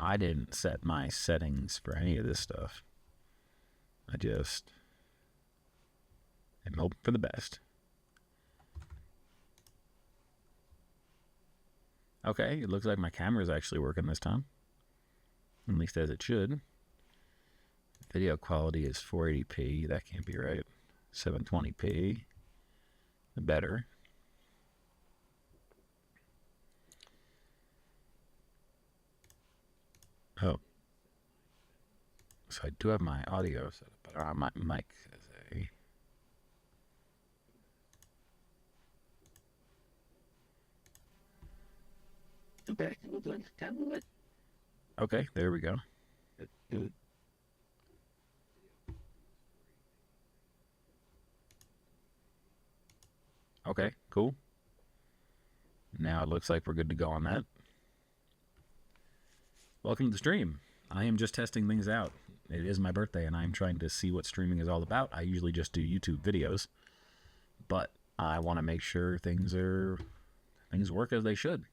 I didn't set my settings for any of this stuff. I just am hoping for the best. Okay, it looks like my camera is actually working this time. At least as it should. Video quality is 480p. That can't be right. 720p. Better. Oh. So I do have my audio set up, but my mic has a... Okay, there we go. Okay, cool. Now it looks like we're good to go on that. Welcome to the stream. I am just testing things out. It is my birthday, and I'm trying to see what streaming is all about. I usually just do YouTube videos, but I want to make sure things work as they should.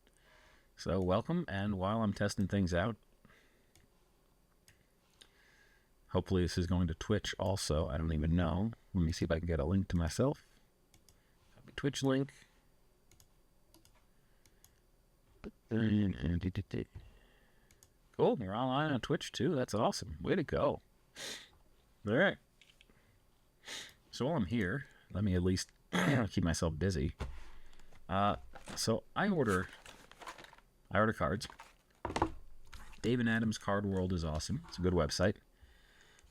So welcome, and while I'm testing things out, hopefully this is going to Twitch also. I don't even know. Let me see if I can get a link to myself. Copy Twitch link. Cool, you're online on Twitch too. That's awesome. Way to go. All right. So while I'm here, let me at least keep myself busy. So I order cards. Dave and Adam's Card World is awesome. It's a good website.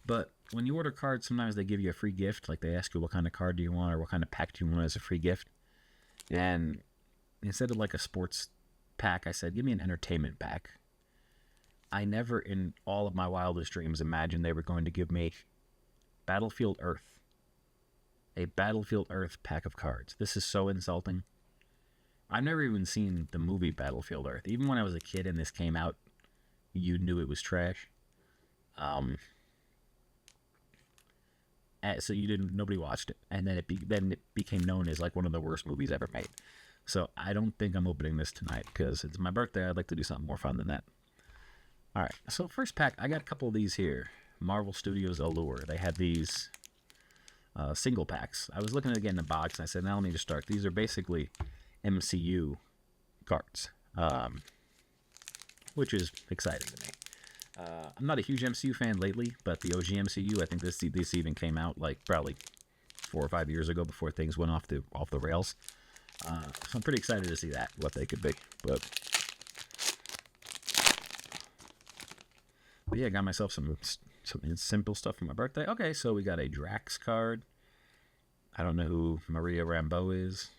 But when you order cards, sometimes they give you a free gift. Like they ask you what kind of card do you want or what kind of pack do you want as a free gift. And instead of like a sports pack, I said, give me an entertainment pack. I never in all of my wildest dreams imagined they were going to give me Battlefield Earth. A Battlefield Earth pack of cards. This is so insulting. I've never even seen the movie Battlefield Earth. Even when I was a kid and this came out, you knew it was trash. So nobody watched it. And then it became known as like one of the worst movies ever made. So I don't think I'm opening this tonight because it's my birthday. I'd like to do something more fun than that. All right, so first pack, I got a couple of these here. Marvel Studios Allure. They had these single packs. I was looking at it again in the box, and I said, now let me just start. These are basically MCU cards, which is exciting to me. I'm not a huge MCU fan lately, but the OG MCU, I think this even came out like probably 4 or 5 years ago before things went off the rails. So I'm pretty excited to see what they could be. But yeah, I got myself some simple stuff for my birthday. Okay, so we got a Drax card. I don't know who Maria Rambeau is.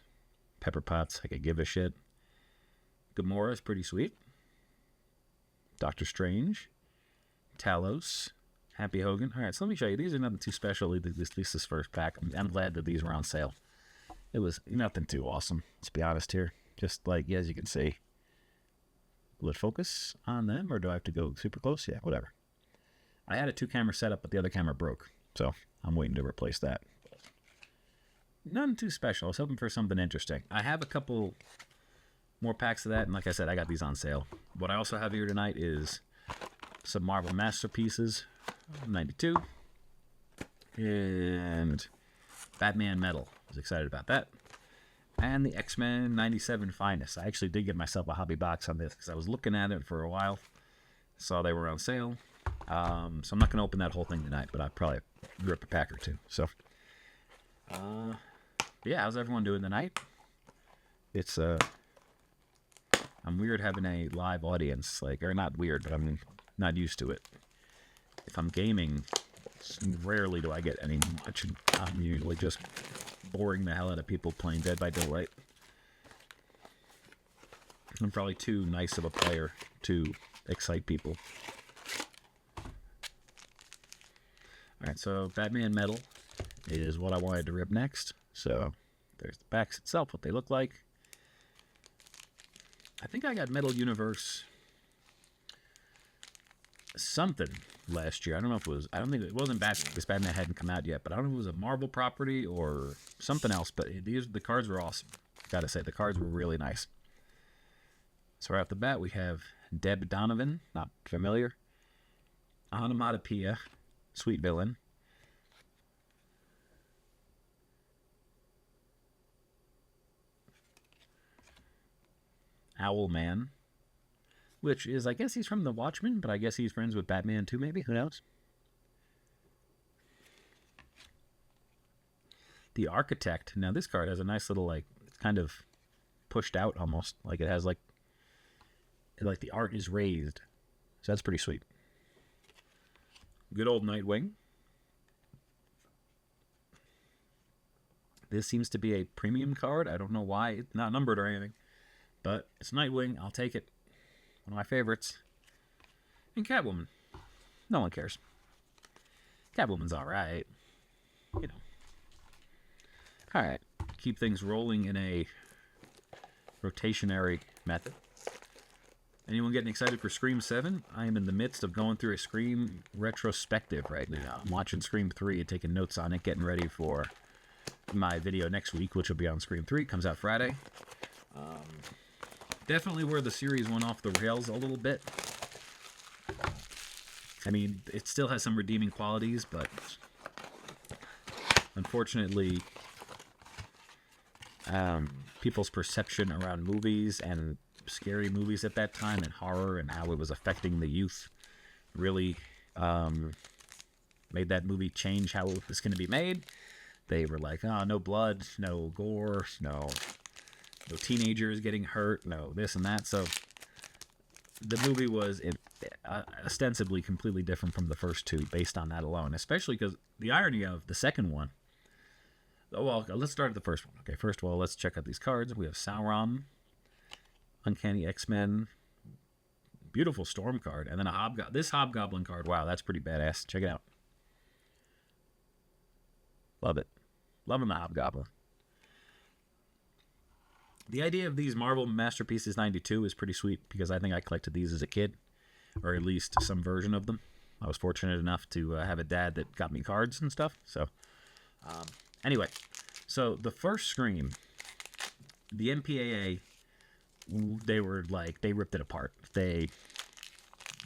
Pepper Potts, I could give a shit. Gamora is pretty sweet. Doctor Strange. Talos. Happy Hogan. All right, so let me show you. These are nothing too special. At least this first pack. I'm glad that these were on sale. It was nothing too awesome, let's be honest here. Just like, as you can see. Will it focus on them, or do I have to go super close? Yeah, whatever. I had a 2-camera setup, but the other camera broke, so I'm waiting to replace that. Nothing too special. I was hoping for something interesting. I have a couple more packs of that, and like I said, I got these on sale. What I also have here tonight is some Marvel Masterpieces, 92, and Batman Metal. I was excited about that. And the X-Men 97 Finest. I actually did get myself a hobby box on this because I was looking at it for a while. Saw they were on sale. So I'm not going to open that whole thing tonight, but I probably rip a pack or two. So, yeah, how's everyone doing tonight? It's, I'm weird having a live audience. Or not weird, but I'm not used to it. If I'm gaming, rarely do I get any much. I'm usually just boring the hell out of people playing Dead by Daylight. I'm probably too nice of a player to excite people. Alright, so Batman Metal is what I wanted to rip next. So there's the packs itself, what they look like. I think I got Metal Universe something last year. I don't know if it was, I don't think it wasn't Batman because Batman hadn't come out yet, but I don't know if it was a Marvel property or something else, but the cards were awesome. Gotta say, the cards were really nice. So right off the bat, we have Deb Donovan, not familiar. Onomatopoeia, Sweet Villain. Owlman, which is, I guess he's from The Watchmen, but I guess he's friends with Batman too, maybe? Who knows? The Architect. Now, this card has a nice little, like, it's kind of pushed out almost. Like, it has, like the art is raised. So that's pretty sweet. Good old Nightwing. This seems to be a premium card. I don't know why. It's not numbered or anything. But it's Nightwing. I'll take it. One of my favorites. And Catwoman. No one cares. Catwoman's alright. You know. Alright. Keep things rolling in a rotationary method. Anyone getting excited for Scream 7? I am in the midst of going through a Scream retrospective right now. I'm watching Scream 3 and taking notes on it, getting ready for my video next week, which will be on Scream 3. It comes out Friday. Definitely where the series went off the rails a little bit. I mean, it still has some redeeming qualities, but unfortunately, people's perception around movies and scary movies at that time and horror and how it was affecting the youth really made that movie change how it was going to be made. They were like, oh, no blood, no gore, no teenagers getting hurt, no this and that. So the movie was ostensibly completely different from the first two based on that alone, especially because the irony of the second one. Oh, well, let's start at the first one. Okay, first of all, let's check out these cards. We have Sauron, Uncanny X-Men, beautiful Storm card, and then this Hobgoblin card. Wow, that's pretty badass. Check it out. Love it. Loving the Hobgoblin. The idea of these Marvel Masterpieces 92 is pretty sweet because I think I collected these as a kid, or at least some version of them. I was fortunate enough to have a dad that got me cards and stuff. So, anyway, so the first Scream, the MPAA, they were like, they ripped it apart. They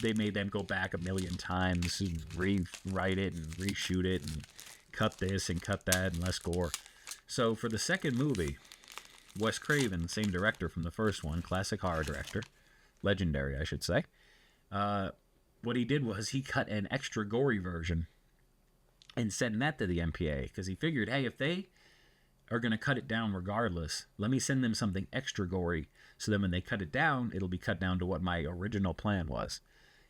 made them go back a million times and rewrite it and reshoot it and cut this and cut that and less gore. So for the second movie, Wes Craven, same director from the first one, classic horror director, legendary, I should say. What he did was he cut an extra gory version and sent that to the MPA because he figured, hey, if they are going to cut it down regardless, let me send them something extra gory so then when they cut it down, it'll be cut down to what my original plan was.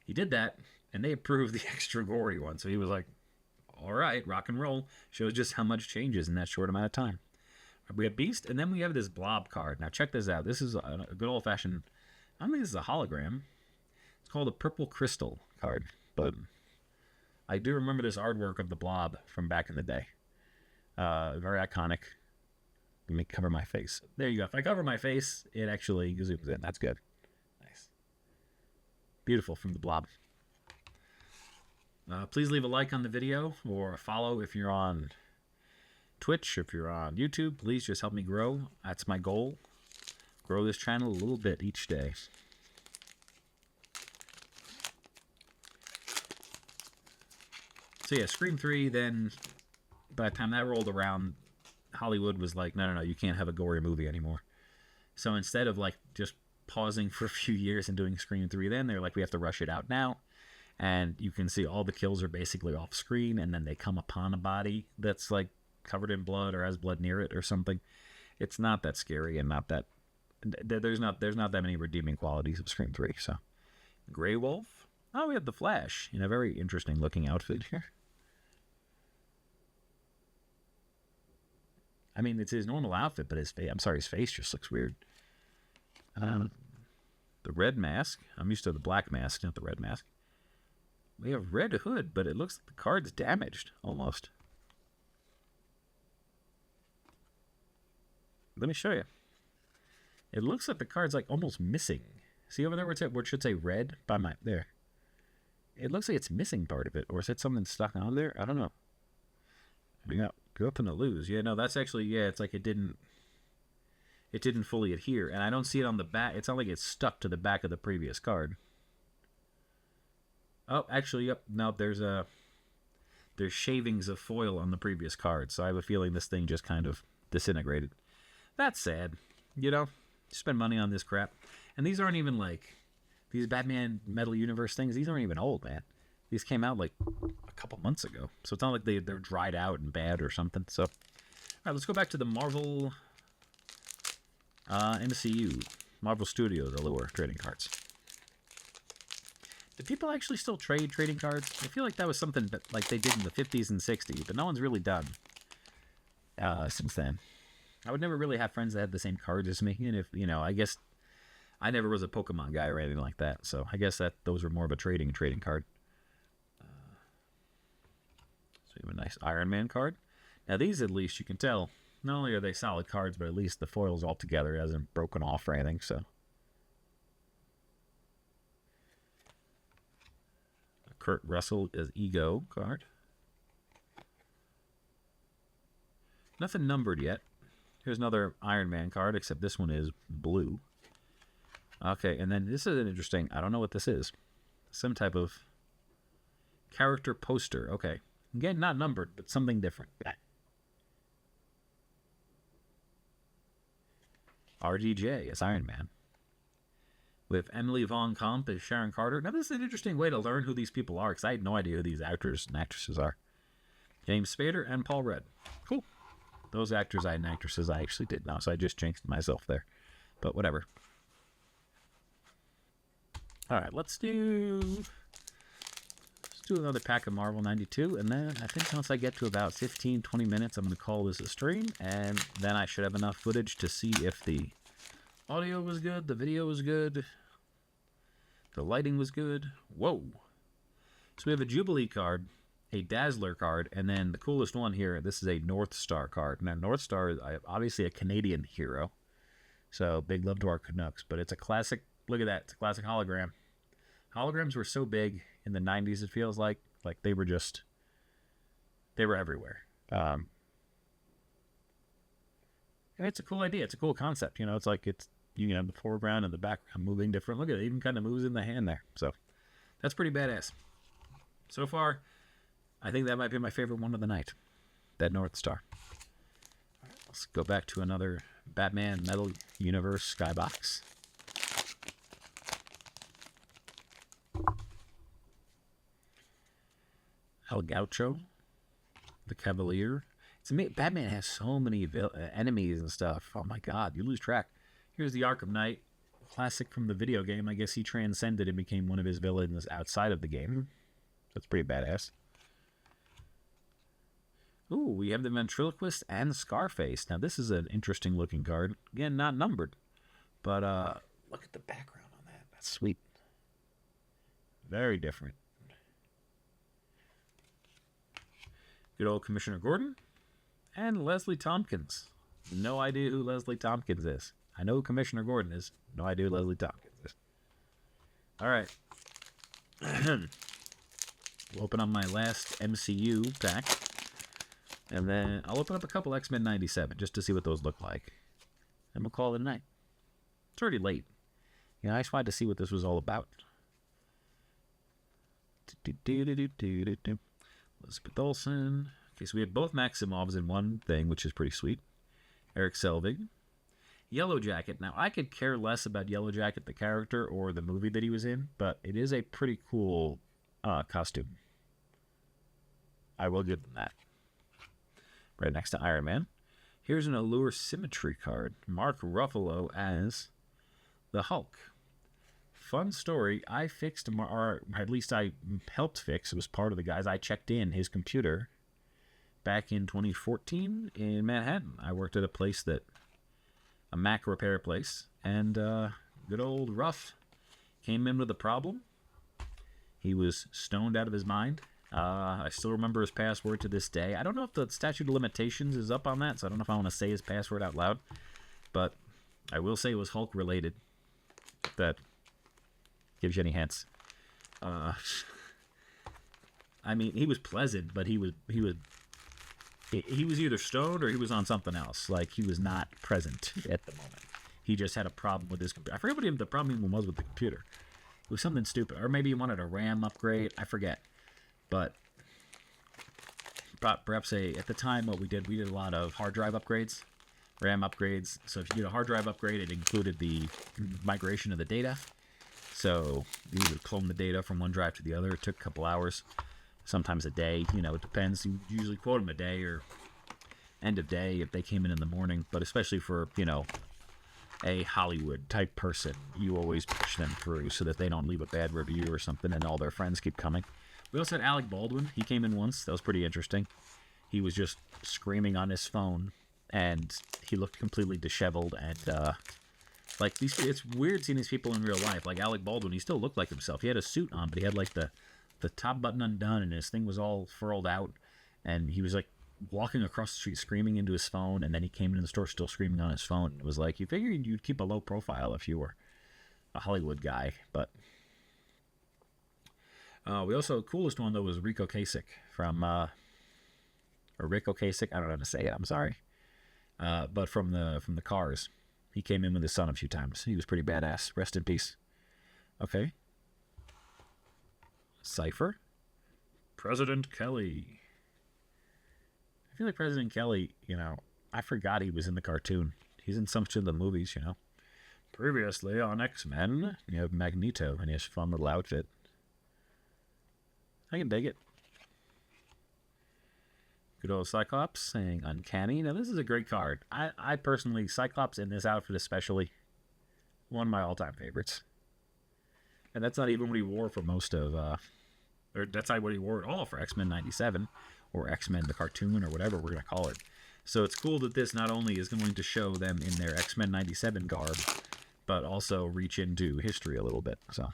He did that, and they approved the extra gory one. So he was like, all right, rock and roll. Shows just how much changes in that short amount of time. We have Beast, and then we have this Blob card. Now, check this out. This is a good old-fashioned, I don't think this is a hologram. It's called a Purple Crystal card, but I do remember this artwork of the Blob from back in the day. Very iconic. Let me cover my face. There you go. If I cover my face, it actually zooms in. That's good. Nice. Beautiful from the Blob. Please leave a like on the video or a follow if you're on Twitch, if you're on YouTube. Please just help me grow. That's my goal. Grow this channel a little bit each day. So yeah, Scream 3, then by the time that rolled around, Hollywood was like, no, you can't have a gory movie anymore. So instead of like just pausing for a few years and doing Scream 3 then, they're like, we have to rush it out now. And you can see all the kills are basically off screen, and then they come upon a body that's like covered in blood or has blood near it or something. It's not that scary and not that there's not that many redeeming qualities of Scream 3. So Grey Wolf. Oh, we have the Flash in a very interesting looking outfit here. I mean, it's his normal outfit, but his face just looks weird. The red mask. I'm used to the black mask, not the red mask. We have Red Hood, but it looks like the card's damaged, almost. Let me show you. It looks like the card's like almost missing. See over there where it should say red by my... There. It looks like it's missing part of it. Or is it something stuck on there? I don't know. Go up and lose. Yeah, no, that's actually... Yeah, it's like it didn't fully adhere. And I don't see it on the back. It's not like it's stuck to the back of the previous card. Oh, actually, yep. No, there's shavings of foil on the previous card, so I have a feeling this thing just kind of disintegrated. That's sad. You know, spend money on this crap, and these aren't even like these Batman Metal Universe things. These aren't even old, man. These came out like a couple months ago, so it's not like they're dried out and bad or something. So, all right, let's go back to the Marvel MCU, Marvel Studios Allure trading cards. Do people actually still trade trading cards? I feel like that was something that like they did in the 50s and 60s, but no one's really done since then. I would never really have friends that had the same cards as me, and if I guess I never was a Pokemon guy or anything like that, so I guess that those were more of a trading card. So we have a nice Iron Man card. Now these, at least you can tell, not only are they solid cards, but at least the foil's all together. It hasn't broken off or anything, so. Kurt Russell is Ego card. Nothing numbered yet. Here's another Iron Man card, except this one is blue. Okay, and then this is an interesting, I don't know what this is. Some type of character poster. Okay. Again, not numbered, but something different. RDJ as Iron Man. With Emily Von Comp as Sharon Carter. Now, this is an interesting way to learn who these people are, because I had no idea who these actors and actresses are. James Spader and Paul Rudd. Cool. Those actors and actresses I actually did know, so I just jinxed myself there. But whatever. All right, let's do another pack of Marvel 92, and then I think once I get to about 15, 20 minutes, I'm going to call this a stream, and then I should have enough footage to see if the audio was good, the video was good, the lighting was good. Whoa. So we have a Jubilee card, a Dazzler card, and then the coolest one here, this is a North Star card. Now, North Star is obviously a Canadian hero, so big love to our Canucks, but it's a classic, look at that, it's a classic hologram. Holograms were so big in the 90s, it feels like they were everywhere. And it's a cool idea. It's a cool concept. It's like the foreground and the background moving different. Look at it, even kind of moves in the hand there. So that's pretty badass. So far, I think that might be my favorite one of the night. That North Star. All right, let's go back to another Batman Metal Universe Skybox. El Gaucho, the Cavalier. Batman has so many enemies and stuff. Oh my god, you lose track. Here's the Arkham Knight, classic from the video game. I guess he transcended and became one of his villains outside of the game. That's pretty badass. Ooh, we have the Ventriloquist and Scarface. Now this is an interesting looking card. Again, not numbered, but look at the background on that. That's sweet. Very different. Good old Commissioner Gordon and Leslie Tompkins. No idea who Leslie Tompkins is. I know who Commissioner Gordon is. No idea who Leslie Tompkins is. All right. We'll open up my last MCU pack. And then I'll open up a couple X-Men 97 just to see what those look like. And we'll call it a night. It's already late. I just wanted to see what this was all about. Elizabeth Olsen. Okay, so we have both Maximovs in one thing, which is pretty sweet. Eric Selvig. Yellow Jacket. Now, I could care less about Yellow Jacket, the character, or the movie that he was in, but it is a pretty cool costume. I will give them that. Right next to Iron Man. Here's an Allure Symmetry card. Mark Ruffalo as the Hulk. Fun story. I fixed, or at least I helped fix, it was part of the guys, I checked in his computer back in 2014 in Manhattan. I worked at a Mac repair place, and good old Ruff came in with a problem. He was stoned out of his mind. I still remember his password to this day. I don't know if the statute of limitations is up on that, so I don't know if I want to say his password out loud, but I will say it was Hulk related. If that gives you any hints. I mean, he was pleasant, but he was either stoned or he was on something else. Like, he was not present at the moment. He just had a problem with his computer. I forget what the problem even was with the computer. It was something stupid. Or maybe he wanted a RAM upgrade. I forget. But perhaps at the time what we did a lot of hard drive upgrades, RAM upgrades. So if you did a hard drive upgrade, it included the migration of the data. So you would clone the data from one drive to the other. It took a couple hours, sometimes a day. It depends. You usually quote them a day or end of day if they came in the morning. But especially for, a Hollywood type person, you always push them through so that they don't leave a bad review or something and all their friends keep coming. We also had Alec Baldwin. He came in once. That was pretty interesting. He was just screaming on his phone, and he looked completely disheveled. And it's weird seeing these people in real life. Like Alec Baldwin, he still looked like himself. He had a suit on, but he had like the top button undone, and his thing was all furled out. And he was like walking across the street screaming into his phone, and then he came into the store still screaming on his phone. It was like, you figured you'd keep a low profile if you were a Hollywood guy, but... the coolest one, though, was Rico Kasich from, or Rico Kasich, I don't know how to say it, I'm sorry. But from the Cars. He came in with his son a few times. He was pretty badass. Rest in peace. Okay. Cypher. President Kelly. I feel like President Kelly, I forgot he was in the cartoon. He's in some of the movies, Previously on X-Men, you have Magneto and his fun little outfit. I can dig it. Good old Cyclops saying Uncanny. Now, this is a great card. I personally, Cyclops in this outfit especially, one of my all-time favorites. And that's not even what he wore for most of, or that's not what he wore at all for X-Men 97, or X-Men the cartoon, or whatever we're going to call it. So it's cool that this not only is going to show them in their X-Men 97 garb, but also reach into history a little bit. So,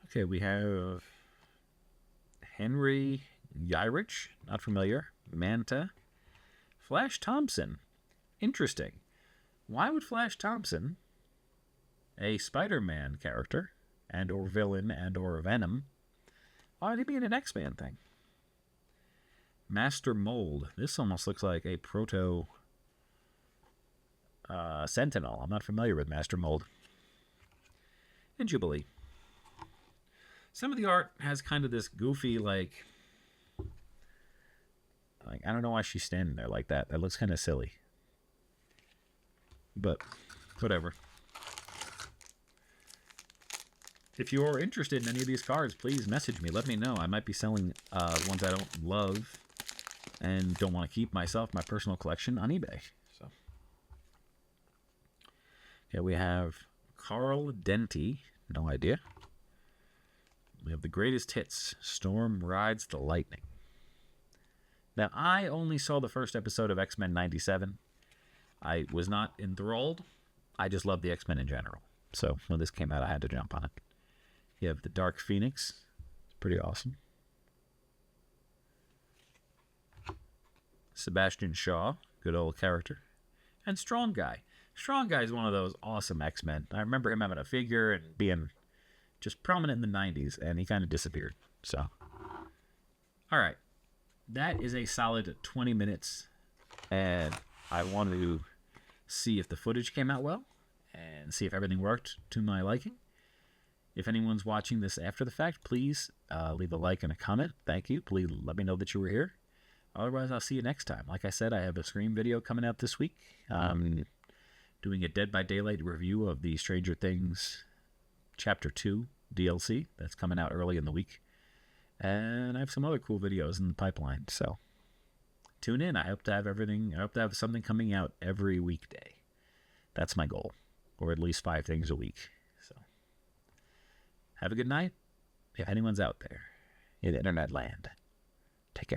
okay, we have Henry Gyrich, not familiar. Manta. Flash Thompson. Interesting. Why would Flash Thompson, a Spider-Man character, and or villain, and or Venom, why would he be in an X-Man thing? Master Mold. This almost looks like a proto Sentinel. I'm not familiar with Master Mold. And Jubilee. Some of the art has kind of this goofy, like I don't know why she's standing there like that. That looks kind of silly. But, whatever. If you're interested in any of these cards, please message me. Let me know. I might be selling ones I don't love and don't want to keep myself, my personal collection, on eBay. So, okay, we have Carl Denty. No idea. We have the greatest hits. Storm Rides the Lightning. Now, I only saw the first episode of X-Men 97. I was not enthralled. I just love the X-Men in general. So, when this came out, I had to jump on it. You have the Dark Phoenix. It's pretty awesome. Sebastian Shaw. Good old character. And Strong Guy. Strong Guy is one of those awesome X-Men. I remember him having a figure and being just prominent in the 90s, and he kind of disappeared. So, all right. That is a solid 20 minutes, and I want to see if the footage came out well and see if everything worked to my liking. If anyone's watching this after the fact, please leave a like and a comment. Thank you. Please let me know that you were here. Otherwise, I'll see you next time. Like I said, I have a Scream video coming out this week. Doing a Dead by Daylight review of the Stranger Things Chapter 2 DLC. That's coming out early in the week. And I have some other cool videos in the pipeline. So tune in. I hope to have something coming out every weekday. That's my goal. Or at least 5 things a week. So have a good night. If anyone's out there in internet land, take care.